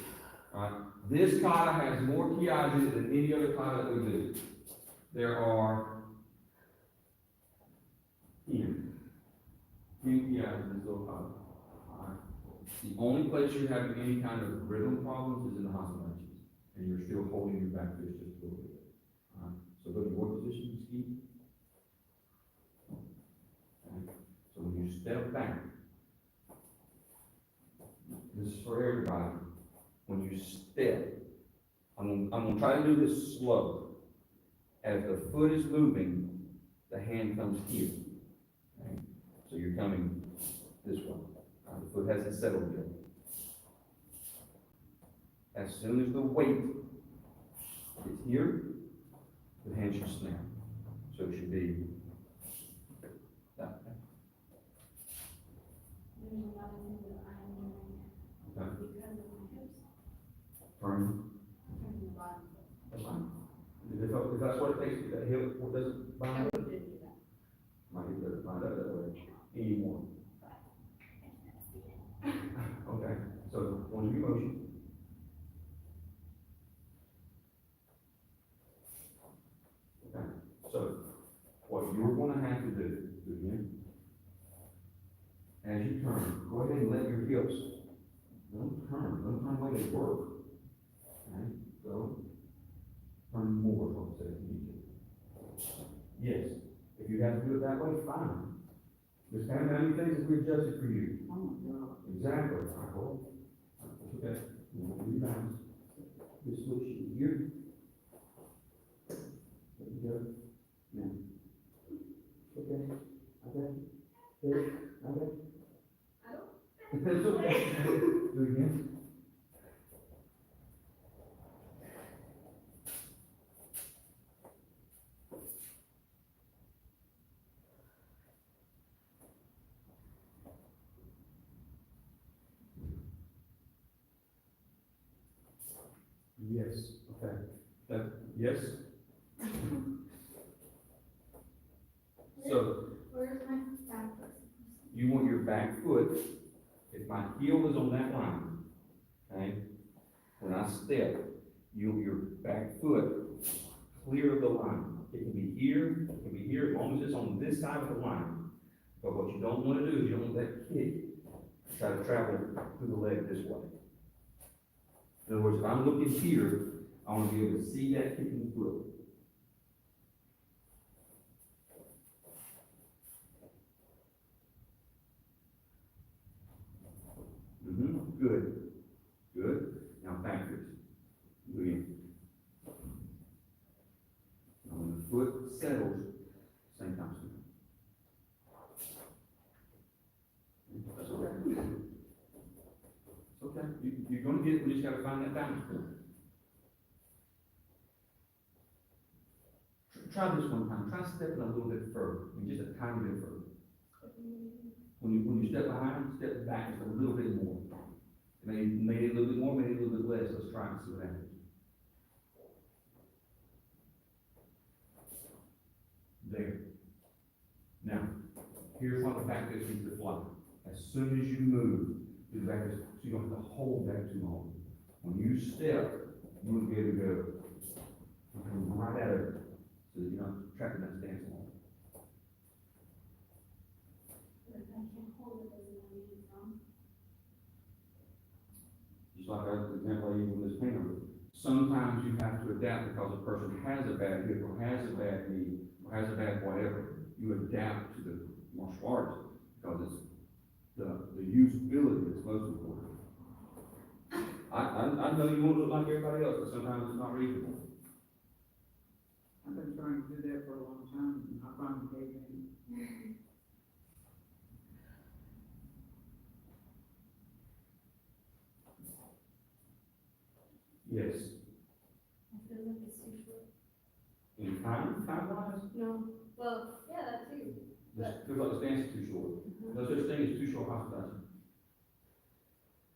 Alright? This kata has more kiais in it than any other kata that we do. There are 10 kiais in this little kata. Alright? The only place you're having any kind of rhythm problems is in the hostel and you're still holding your back fist just a little bit. Alright? So go to your position, ski. Okay? So when you step back, this is for everybody. When you step, I'm gonna try to do this slow. As the foot is moving, the hand comes here. Okay? So you're coming this way. The foot hasn't settled yet. As soon as the weight gets here, the hand should snap. So it should be that way. There's a lot of things that I'm doing Okay. because of my hips, Turn. turning the bottom. That's fine. If that's what it takes to get that hip, what does it bind I up? didn't do that. Might get better bind up that way. Anymore. Okay, so on your motion. Okay, so what you're gonna have to do again, as you turn, go ahead and let your hips, don't turn away, they work. Okay, so, turn more, what I'm saying. Yes, if you have to do it that way, fine. Just how many things have we adjusted for you? Exactly. Okay. You guys, just switch here. There you go. Now. Okay. Do it again. Yes, okay. Yes? So, Where's my back foot? you want your back foot, if my heel is on that line, okay? When I step, your back foot clear of the line. It can be here, it can be here, as long as it's on this side of the line. But what you don't wanna do is you don't want that kick try to travel through the leg this way. In other words, if I'm looking here, I wanna be able to see that kicking foot. Good, good. Now backwards. Again. Now when the foot settles, same time. That's okay. It's okay. You're gonna get it, we just gotta find that balance point. Try this one time. Try stepping a little bit further, and just a tiny bit further. When you step behind, step back just a little bit more. Maybe a little bit more, maybe a little bit less. Let's try and see what happens. There. Now, here's how the back fist needs to fly. As soon as you move, the back fist, so you don't have to hold back too long. When you step, you will be able to go right at it, so that you're not trapping that stance long. I can't hold it as I need from. Just like the example I used with this hammer. Sometimes you have to adapt because a person has a bad hip or has a bad knee or has a bad whatever. You adapt to the martial arts because it's the usability that's most important. I know you want to look like everybody else, but sometimes it's not reasonable. I've been trying to do that for a long time, and I finally gave in. Yes. I feel like it's too short. In time wise, No, well, yeah, that too. this feels like the stance is too short. No such thing as too short Hasadachi.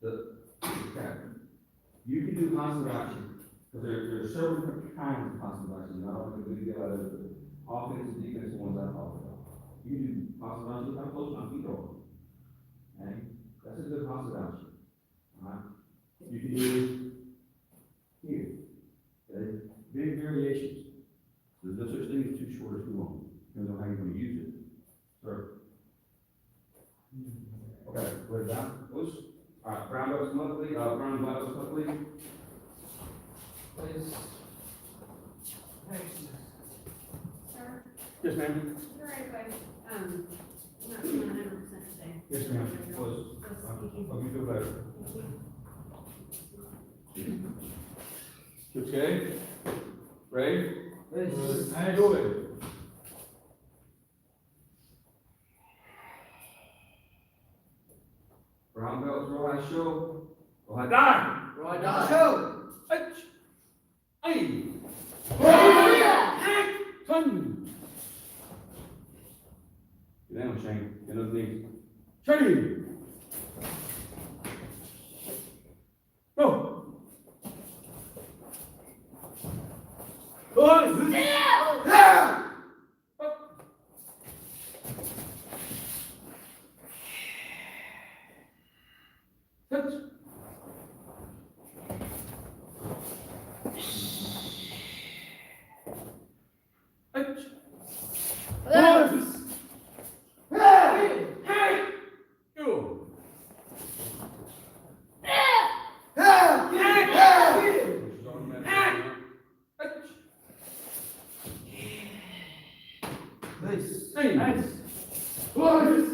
Okay. You can do Hasadachi, because there are several different kinds of Hasadachi, not all of them get out of the offense and defense ones I talked about. You do Hasadachi, look how close my feet are. Okay? That's a good Hasadachi. Alright? You can do here. Okay? Big variations. There's no such thing as too short or too long. Depends on how you're gonna use it. Sir? Okay, we're down. Whoops. All right, brown belts, come up, please. Brown and black belts, come up, please. Please. Sir, Yes, ma'am. you're right, but, not feeling 100% today. Yes, ma'am. Close. Hope you feel better. Okay. Ready? Nice. Do it. Brown belts, right show. Go ahead, die. Right down. Show. Hey. Turn. Get down, Shane. Get those knees. Shane. Go. Touch. Touch. Go. Nice. Nice. Boys.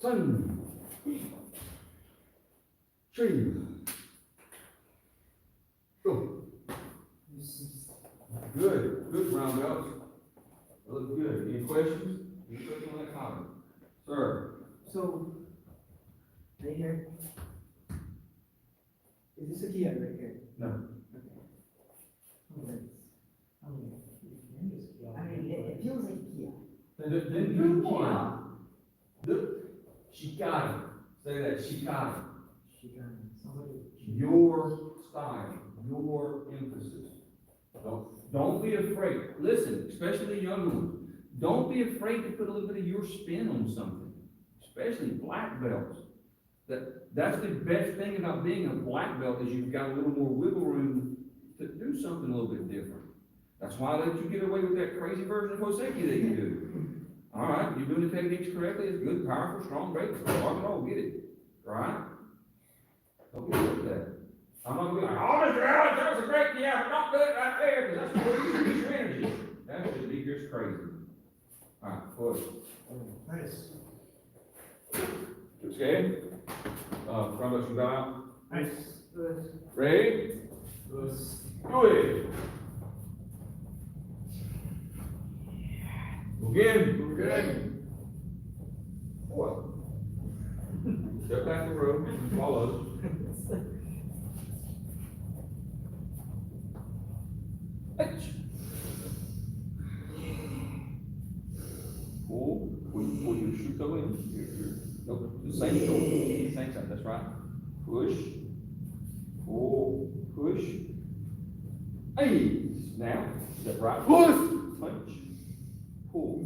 Sun. Tree. Go. Good brown belts. Look good. Any questions? Any questions on that comment? Sir? So, Right here? Is this a Kia right here? No. Okay. I mean, it feels like a Kia. The new one. Chicano. Say that, Chicano. Your style, your emphasis. Don't be afraid. Listen, especially younger ones. Don't be afraid to put a little bit of your spin on something, especially black belts. That's the best thing about being a black belt is you've got a little more wiggle room to do something a little bit different. That's why I let you get away with that crazy version of Hoseki that you do. All right, you're doing the techniques correctly. It's good, powerful, strong, great. Rock and roll, get it. All right? Don't get away with that. I'm not gonna be like, oh, Mr. Allen, that was a great, yeah, but don't do it right there, because that's where you use your energy. That should be just crazy. All right, push. Nice. You scared? Front of you go out. Nice. Ready? Do it. Again. Again. What? Step back the road, follow. Pull your shoe toe in. Nope, the same toe, same side, that's right. Push, pull, push. Hey, now, step right, push, punch, pull.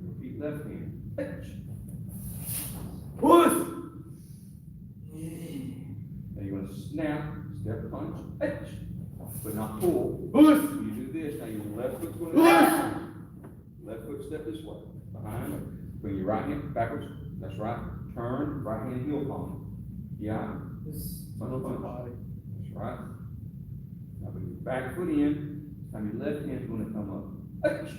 Repeat left hand, punch, push. Now you're gonna snap, step punch, punch, but not pull. Push. You do this, now your left foot's gonna push. Left foot step this way, behind. Bring your right hand backwards, that's right. Turn, right hand heel palm. Yeah. Punch, punch. That's right. Now bring your back foot in, now your left hand's gonna come up. Punch.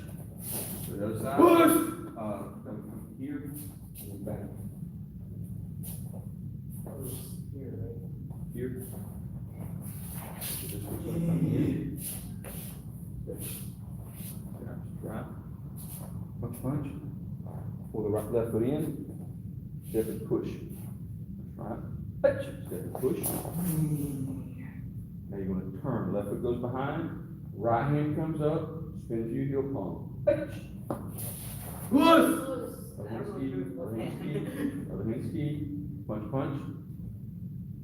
To the other side. Come here, and back. Here. So this one's gonna come in. Right. Punch, punch. Pull the right, left foot in. Step and push. That's right. Punch. Step and push. Now you're going to turn. Left foot goes behind. Right hand comes up. Spin to your heel palm. Punch. Push. Other hand ski. Other hand ski. Other hand ski. Punch, punch.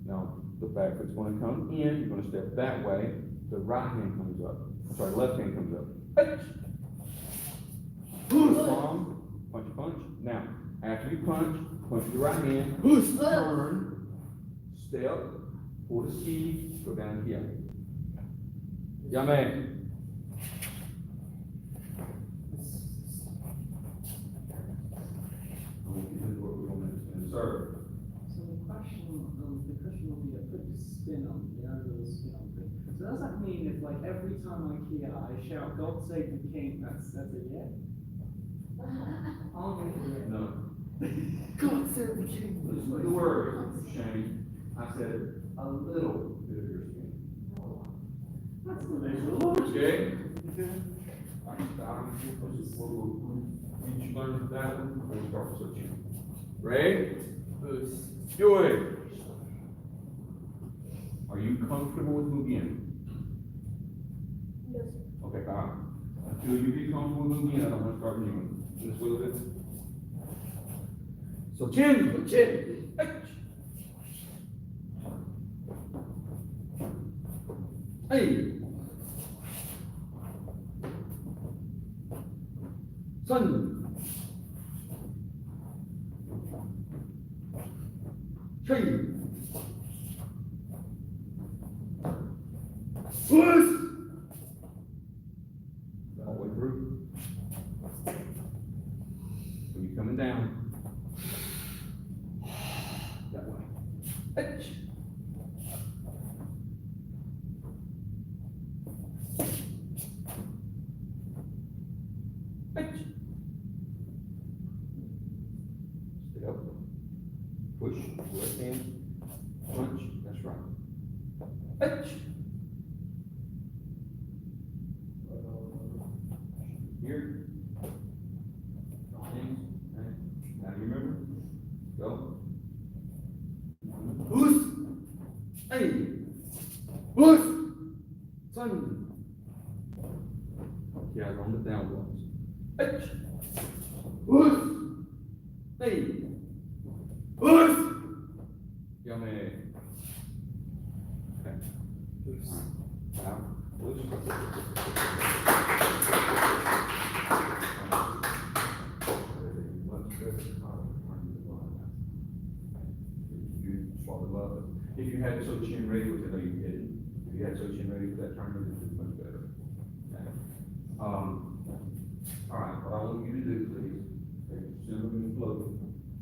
Now the back foot's going to come in. You're going to step that way. The right hand comes up. Sorry, left hand comes up. Punch. Palm, punch, punch. Now, after you punch your right hand, turn, step, pull the ski, go down here. Yeah, man. Sir. So the question will be a quick spin on, little spin on thing. So does that mean if like every time I Kia, I shout, God save the king, that's a yeah? No. God save the king. Listen to the word, Shane. I said a little bit of your skin. That's the next Okay? I can stop. Did you learn that one? We'll start with you. Ready? Do it. Are you comfortable with moving? Yes. Okay, all right. Until you get comfortable with moving, I don't want to start moving. This way with it. So chin, chin. Hey. Sun. Tree. Push. All the way through. When you're coming down, that way. Hitch. Hitch. Stay up. Push. Left hand. Punch. That's right. Hitch. Here. Now you remember? Go. Son. Yeah, on the down ones. H. Woof. Hey. Woof. Yeah, man. Okay. Out. Loose. You swallow love. If you had Sochin ready, which I know you didn't, if you had Sochin ready for that tournament, it's much better. Okay. All right, what I want you to do, please, take cinnamon float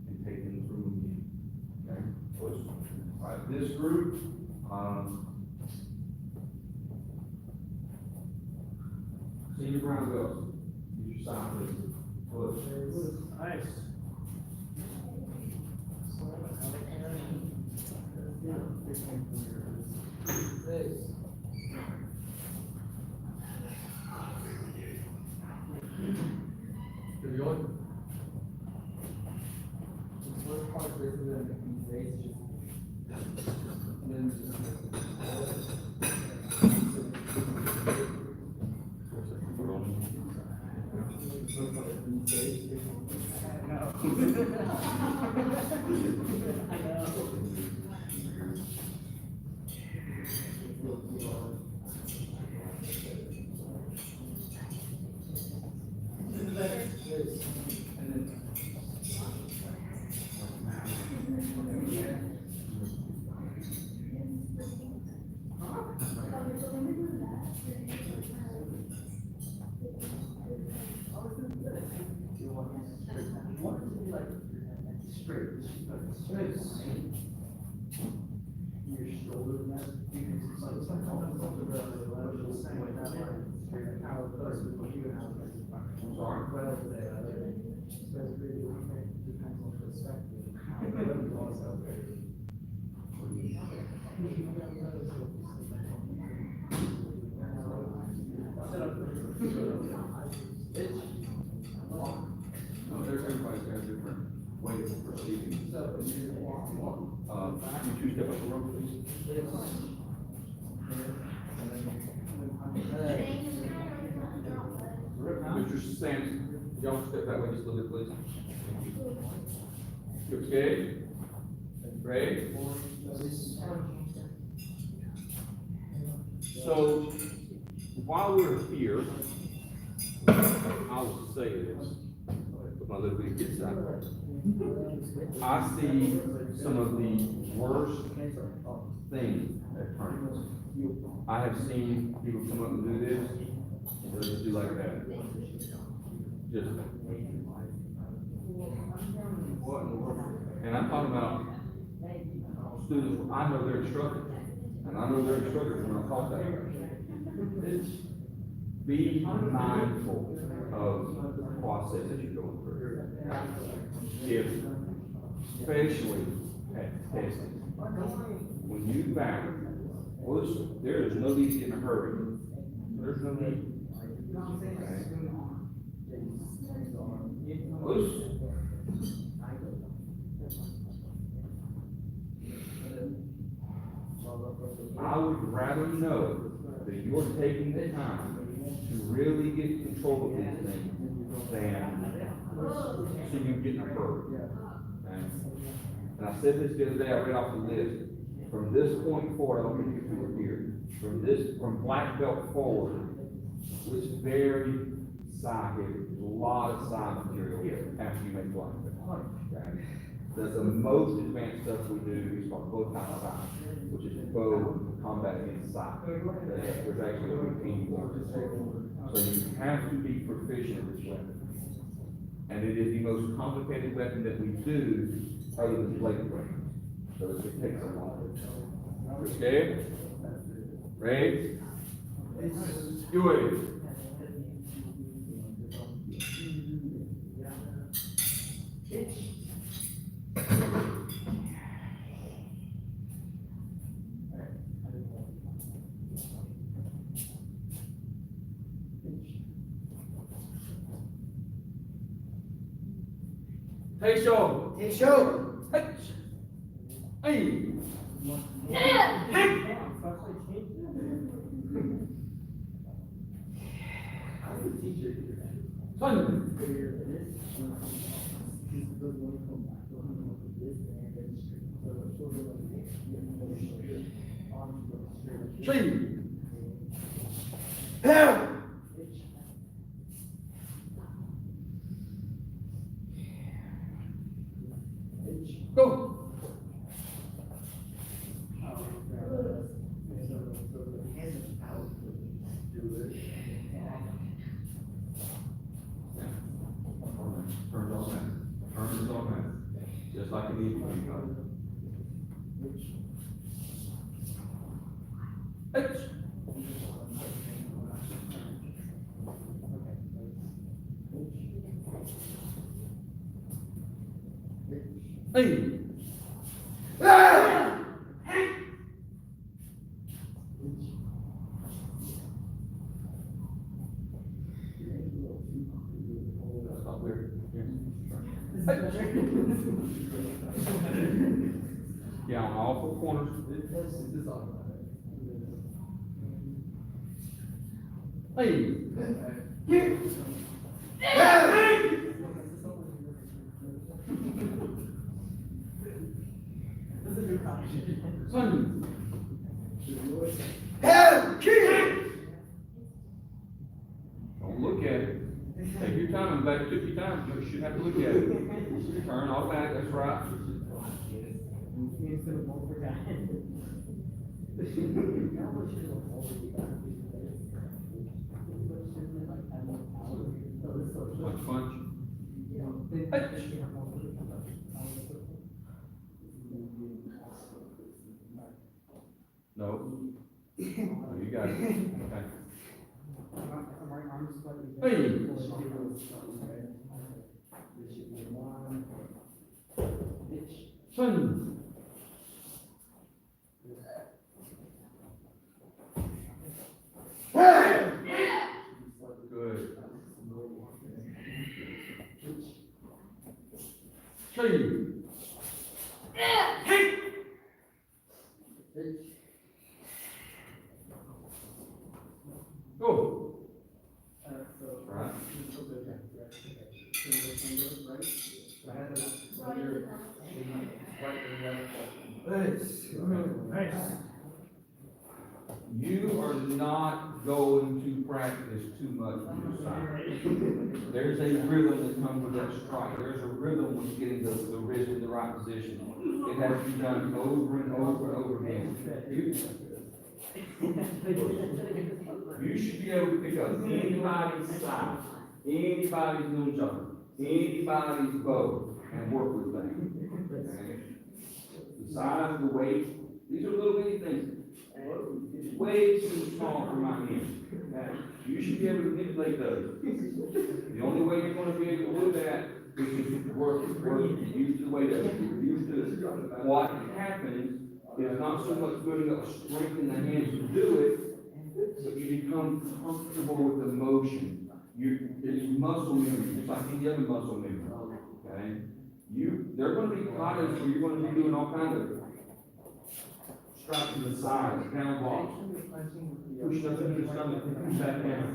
and take them through again. Okay? All right, this group, Senior Brown Girls, use your sign, please. Push. Nice. To the order. The first part is the face, and then No, everybody's got a different way of proceeding. You two step up the rope, please. Mr. Sands, y'all step that way just a little bit, please. You okay? Great. So, while we're here, I will say this, with my little bit of kids out. I see some of the worst things at tournaments. I have seen people come up and do this, and they'll just do like that. Just. What in the world? And I'm talking about students, I know they're instructors, and I know they're instructors when I talk to them. Be mindful of the process that you're going through. If, especially at testing, when you back, well, listen, there is no need to get in a hurry. There's no need. Okay. Listen. I would rather know that you're taking the time to really get control of these things than so you get in a hurry. Okay? And I said this the other day, I read off the list. From this point forward, I don't think you were here. From black belt forward, it's very side heavy. There's a lot of side material here after you make black belt. Okay? The most advanced stuff we do is called bow tie side, which is bow combat against side. There's actually a routine for it. So you have to be proficient at this weapon. And it is the most complicated weapon that we do other than blade weapons. So it takes a lot. You scared? Ready? Do it. Hey, show. Hey, show. Hey. Go. Turns on that. Turns on that. Just like it needs to be done. Hey. Stop there. Yeah, on all four corners. Hey. Son. Don't look at it. Take your time, and back took your time, you should have to look at it. Turn all back, that's right. Punch, punch. No. No, you got it. Okay. Hey. Son. Good. Two. Go. Right. You are not going to practice too much with your side. There's a rhythm that comes with that strike. There's a rhythm with getting the wrist in the right position. It has to be done over and over and over again. You should be able to pick up anybody's side, anybody's nunchuck, anybody's bow, and work with them. Okay? The size, the weight, these are little bitty things. It's way too small for my hand. Okay? You should be able to manipulate those. The only way you're going to be able to do that is to work, use the weight of it. Use this. What happens is not so much building up strength in the hands to do it, but you become comfortable with the motion. It's muscle memory, just like any other muscle memory. Okay? There are going to be patterns where you're going to be doing all kinds of strikes to the sides, down blocks, push up into the stomach, push that down.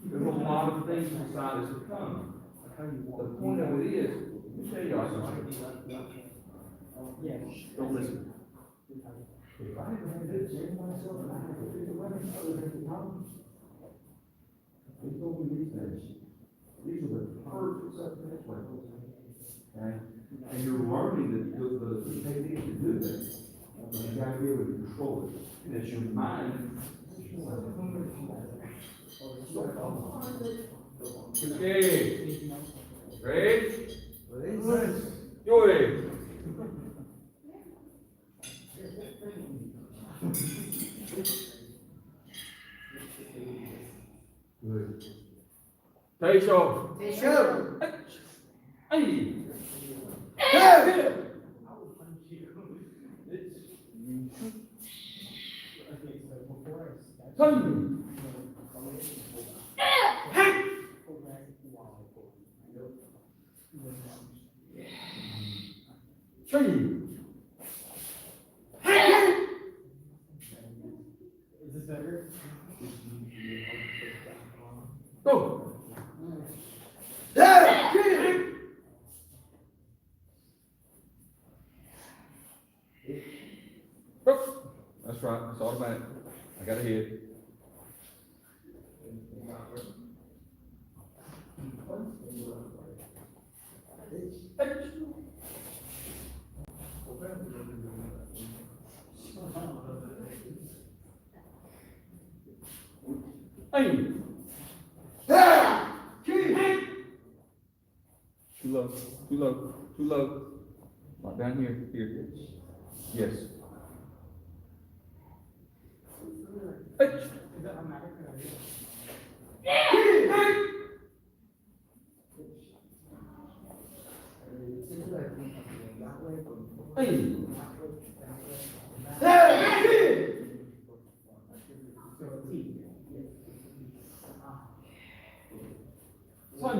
There's a lot of things inside us that come. The point of it is, let me tell you guys something. Don't listen. If I ever had to save myself and I had to do the weapons other than the problems, they told me these days. These are the perfect self-defense weapons. Okay? And you're learning the techniques to do that. And you got to be able to control it. And it's your mind. Okay. Ready? Joey. Good. Take off. Hey. Hey. Turn. Turn. Is this better? Go. That's right, that's automatic. I got a hit. Hey! Too low, too low, too low. Right down here, here. Yes. Hey! Is that automatic or? Hey! Son!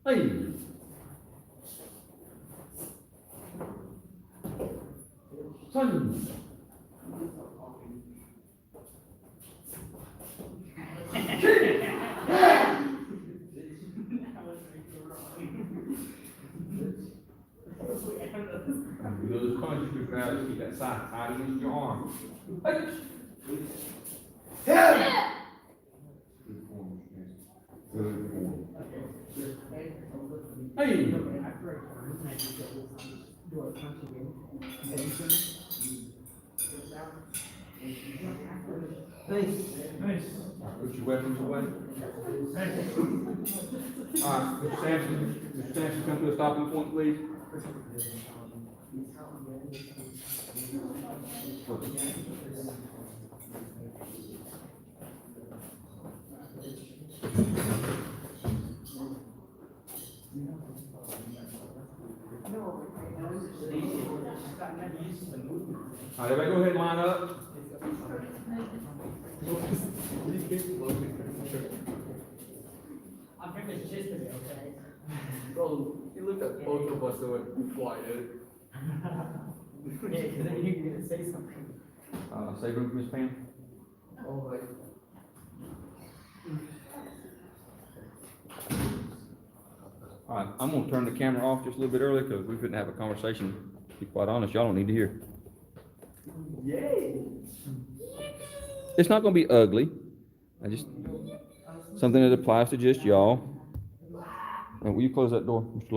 Hey! Son! Those punches you grab, keep that side tight against your arm. Hey! Good form, yes. Good form. Hey! Do a punch again. Nice. Put your weapons away. All right, Mr. Sampson, come to a stopping point, please. All right, everybody go ahead and line up. I'm pretty much just okay. Bro, he looked at both of us and went, why, dude? Yeah, because then you're gonna say something. Save room for Miss Pam. Oh, like, All right, I'm gonna turn the camera off just a little bit early, because we couldn't have a conversation. To be quite honest, y'all don't need to hear. yay! It's not gonna be ugly. Something that applies to just y'all. Will you close that door, Mr.